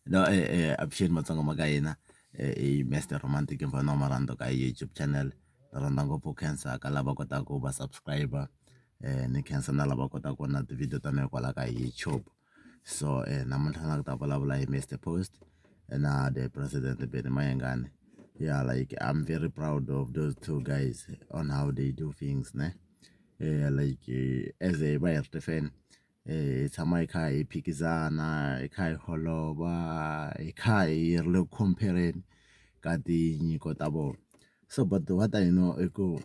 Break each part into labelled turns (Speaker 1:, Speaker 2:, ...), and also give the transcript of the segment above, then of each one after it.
Speaker 1: no avuxeni matsonga ma ka hina i Mr Romantic mfana wa marando ka YouTube channel ni rhandza ngopfu khensa ka lava kotaka ku va subscriber ni khensa na lava kotaka ku vona tivhidiyo ta mina hikwalaho ka YouTube. So namuntlha na ku ta vulavula hi Mr Post na the president Mayengani. Yeah, like I'm very proud of those two guys on how they do things ne. Like as a Bayern fan tshama hi kha hi phikizana hi kha hi holova hi kha hi ri le compare-eni ka tinyiko ta vona. So but what I know i ku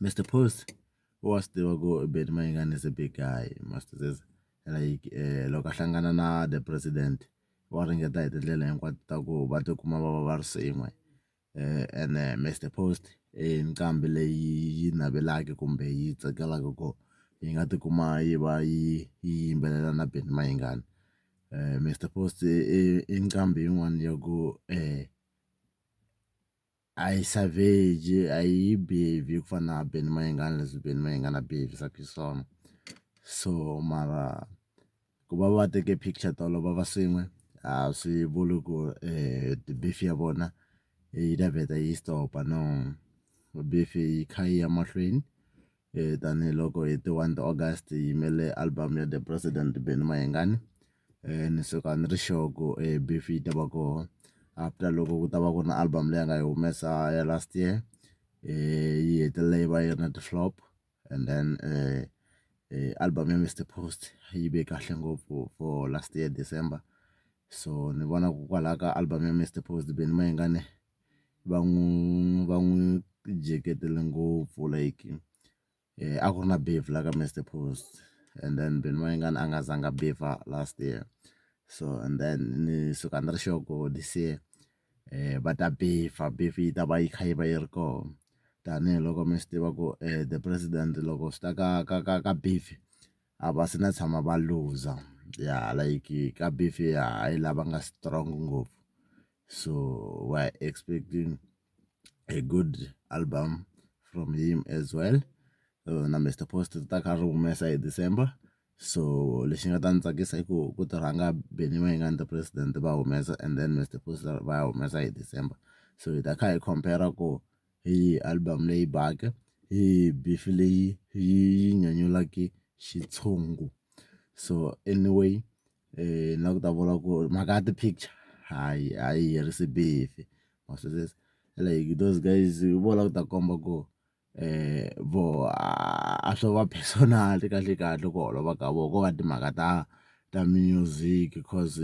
Speaker 1: Mr Post wa swi tiva ku Mayengani is a big guy must says like loko a hlangana na the president wa ringeta hi tindlela hinkwato ta ku va tikuma va ri swin'we and Mr Post i nqambi leyi yi navelaka kumbe yi tsakelaka ku yi nga tikuma yi va yi yimbelela na Mayengani. Mr Post i nqambi yin'wana ya ku a yi savage a yi behave ku fana na Mayengani leswi Mayengani a behavisaka xiswona. So mara ku va teke picture tolo va va swin'we a swi vuli ku beef ya vona yi ta vheta yi stop no. Beef yi kha yi ya mahlweni tanihiloko hi ti 1 August hi yimele album ya the president Mayengani ni suka ni ri sure ku beef yi ta va koho after loko ku ta va ku ri na album leyi a nga yi humesa ya last year yi hetelela yi va yi ri na ti-flop and then album ya Mr Post yi ve kahle ngopfu for last year December. So ni vona ku kwalaho ka album ya Mr Post Mayengani va n'wi jeketele ngopfu like a ku ri na beef la ka Mr Post and then Mayengani a nga zanga beefa last year. So and then ni suka ni ri sure ku this year va ta beef yi ta va yi kha yi va yi ri koho tanihiloko mi swi tiva ku the president loko swi ta ka beef a va se na tshama va luza ya like ka beef ya hi lava nga strong ngopfu. So we're expecting a good album from him as well. Na Mr Post ta kha ri humesa hi December. So lexi nga ta ni tsakisa i ku ti rhanga Mayengani the president va humesa and then Mr Post va humesa hi December. So hi ta kha hi compare ku hi album leyi baka hi beef leyi yi nyanyulaka xitshungu. So anyway na ku ta vula ku mhaka ya ti-picture hayi a yi herisi beef like those guys vola ku ta komba ku vo a swo va personal kahle kahle ku holova ka vona ko va timhaka ta music cause